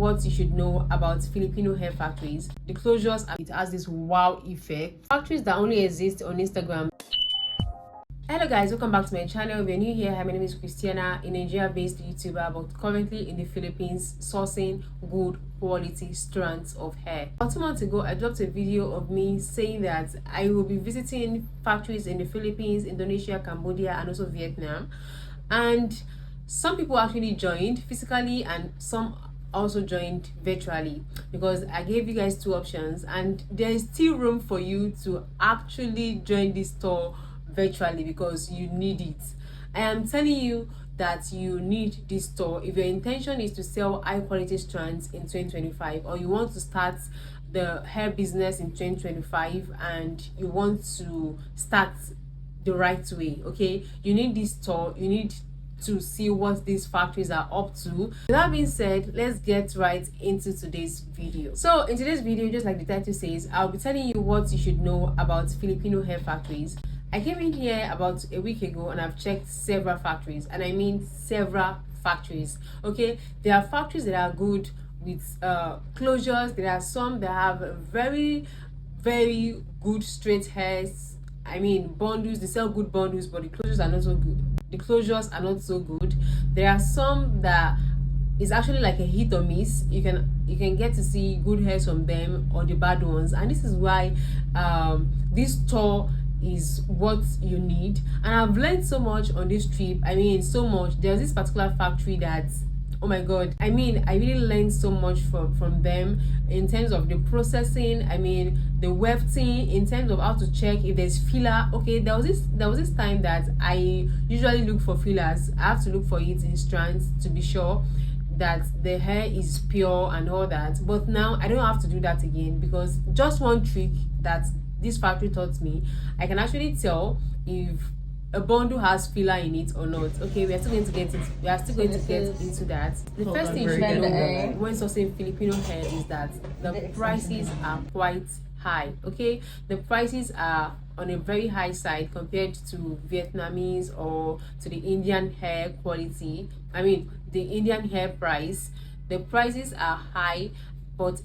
what you should know about Filipino hair factories. The closures, it has this wow effect. Factories that only exist on Instagram. Hello guys, welcome back to my channel. If you're new here, hi, my name is Kristyanah, a Nigeria-based YouTuber but currently in the Philippines sourcing good quality strands of hair. About 2 months ago, I dropped a video of me saying that I will be visiting factories in the Philippines, Indonesia, Cambodia and also Vietnam, and some people actually joined physically and some also joined virtually, because I gave you guys two options and there is still room for you to actually join this store virtually because you need it. I am telling you that you need this store if your intention is to sell high quality strands in 2025, or you want to start the hair business in 2025 and you want to start the right way. Okay, you need this store, you need to see what these factories are up to. With that being said, let's get right into today's video. So in today's video, just like the title says, I'll be telling you what you should know about Filipino hair factories. I came in here about a week ago and I've checked several factories, and I mean several factories. Okay, there are factories that are good with closures. There are some that have very good straight hairs. I mean bundles, they sell good bundles, but the closures are not so good. There are some that is actually like a hit or miss. You can get to see good hairs from them or the bad ones, and this is why this store is what you need. And I've learned so much on this trip. I mean so much. There's this particular factory that, oh my god, I mean I really learned so much from them in terms of the processing, I mean the wefting, in terms of how to check if there's filler. Okay, there was this time that I usually look for fillers. I have to look for it in strands to be sure that the hair is pure and all that, but now I don't have to do that again, because just one trick that this factory taught me, I can actually tell if a bundle has filler in it or not. Okay, we are still going to get into that. The first thing you should know when sourcing Filipino hair is that the prices are quite high. Okay, the prices are on a very high side compared to Vietnamese or to the Indian hair quality. I mean the Indian hair price, the prices are high, but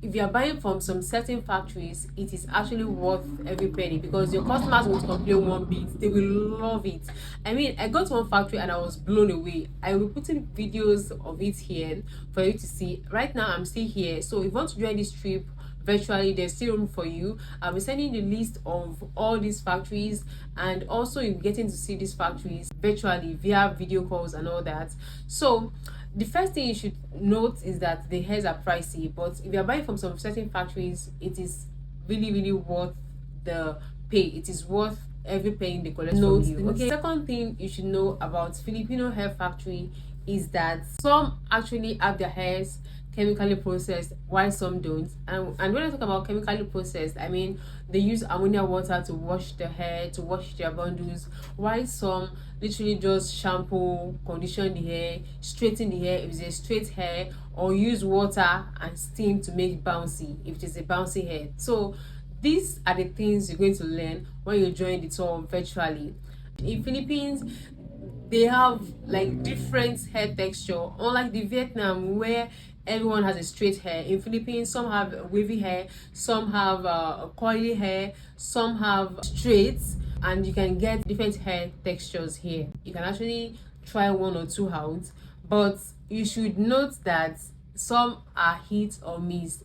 if you are buying from some certain factories, it is actually worth every penny, because your customers won't complain one bit. They will love it. I mean, I got to one factory and I was blown away. I will be putting videos of it here for you to see. Right now I'm still here, so if you want to join this trip virtually, there's still room for you. I'll be sending the list of all these factories, and also you're getting to see these factories virtually via video calls and all that. So the first thing you should note is that the hairs are pricey, but if you're buying from some certain factories, it is really worth the pay. It is worth every penny they collect from you. Okay, second thing you should know about Filipino hair factory is that some actually have their hairs chemically processed while some don't. And when I talk about chemically processed, I mean they use ammonia water to wash the hair, to wash their bundles, while some literally just shampoo, condition the hair, straighten the hair if it's a straight hair, or use water and steam to make bouncy if it is a bouncy hair. So these are the things you're going to learn when you join the tour virtually. In Philippines, they have like different hair texture, unlike the Vietnam where everyone has a straight hair. In Philippines, some have wavy hair, some have coily hair, some have straights, and you can get different hair textures here. You can actually try one or two out, but you should note that some are hit or miss.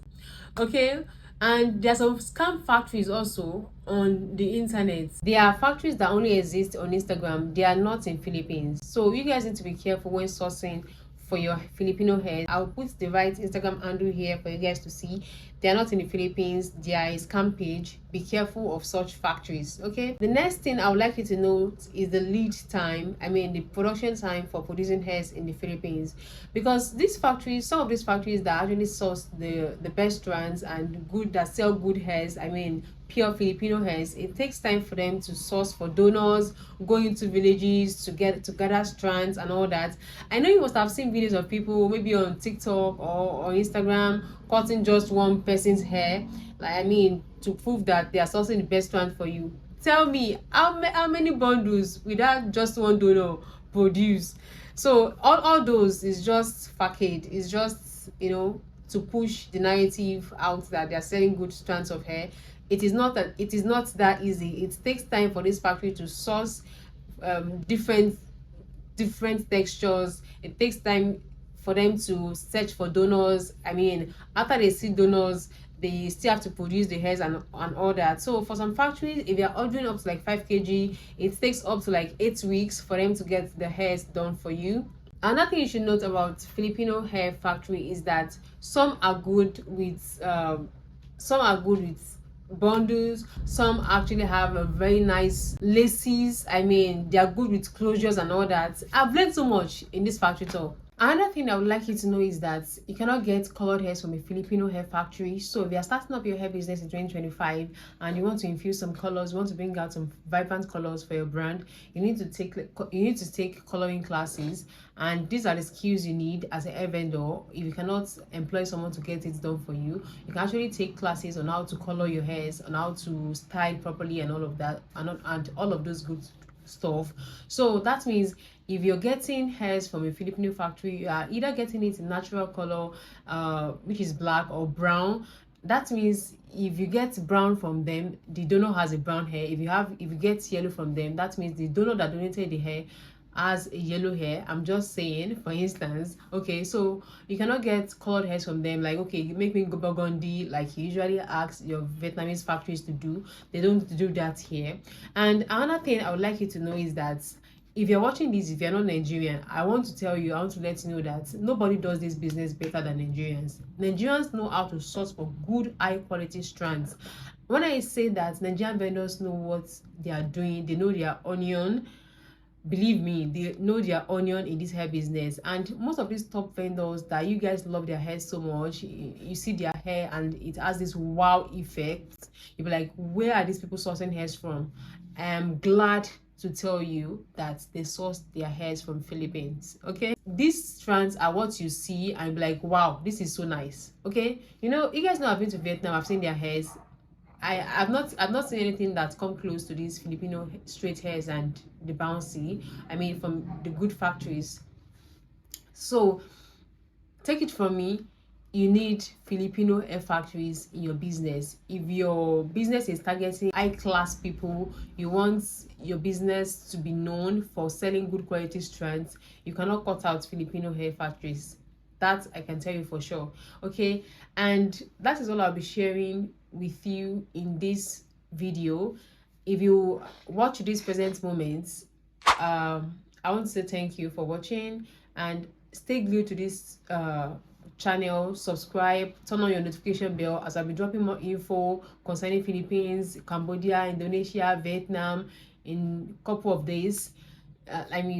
Okay, and there's some scam factories also on the internet. There are factories that only exist on Instagram. They are not in Philippines, so you guys need to be careful when sourcing for your Filipino hair. I'll put the right Instagram handle here for you guys to see. They are not in the Philippines. There is scam page. Be careful of such factories. Okay, the next thing I would like you to note is the lead time. I mean the production time for producing hairs in the Philippines, because these factories, some of these factories that actually source the best strands and good, that sell good hairs, I mean pure Filipino hairs, it takes time for them to source for donors, go into villages to gather strands and all that. I know you must have seen videos of people maybe on TikTok or Instagram cutting just one person's hair, like I mean to prove that they are sourcing the best strand for you. Tell me how many bundles without just one donor produce? So all those is just facade, it's just to push the narrative out that they're selling good strands of hair. It is not that easy. It takes time for this factory to source different textures. It takes time for them to search for donors. I mean, after they see donors, they still have to produce the hairs and all that. So for some factories, if you're ordering up to like 5 kg, it takes up to like 8 weeks for them to get the hairs done for you. Another thing you should note about Filipino hair factory is that some are good with bundles. Some actually have a very nice laces. I mean, they are good with closures and all that. I've learned so much in this factory tour. Another thing I would like you to know is that you cannot get colored hairs from a Filipino hair factory. So if you're starting up your hair business in 2025 and you want to infuse some colors, you want to bring out some vibrant colors for your brand, you need to take coloring classes, and these are the skills you need as a hair vendor. If you cannot employ someone to get it done for you, you can actually take classes on how to color your hairs, on how to style properly, and all of that, and all of those good stuff. So that means if you're getting hairs from a Filipino factory, you are either getting it in natural color, which is black, or brown. That means if you get brown from them, the donor has a brown hair. If you get yellow from them, that means the donor that donated the hair has a yellow hair. I'm just saying, for instance. Okay, so you cannot get colored hairs from them, like, okay, you make me go burgundy like you usually ask your Vietnamese factories to do. They don't do that here. And another thing I would like you to know is that if you're watching this, if you're not Nigerian, I want to let you know that nobody does this business better than Nigerians. Nigerians know how to source for good, high quality strands. When I say that Nigerian vendors know what they are doing, they know their onion. Believe me, they know their onion in this hair business. And most of these top vendors that you guys love their hair so much, you see their hair and it has this wow effect. You'll be like, where are these people sourcing hairs from? I am glad to tell you that they source their hairs from Philippines. Okay, these strands are what you see and be like, wow, this is so nice. Okay, you guys know I've been to Vietnam, I've seen their hairs. I've not seen anything that come close to these Filipino straight hairs and the bouncy. I mean, from the good factories. So take it from me, you need Filipino hair factories in your business. If your business is targeting high-class people, you want your business to be known for selling good quality strands, you cannot cut out Filipino hair factories. That I can tell you for sure. Okay, and that is all I'll be sharing with you in this video. If you watch this present moment, I want to say thank you for watching, and stay glued to this channel. Subscribe, turn on your notification bell, as I'll be dropping more info concerning Philippines, Cambodia, Indonesia, Vietnam in a couple of days.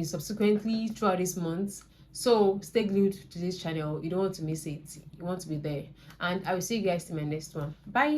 Subsequently throughout this month. So stay glued to this channel. You don't want to miss it. You want to be there. And I will see you guys in my next one. Bye.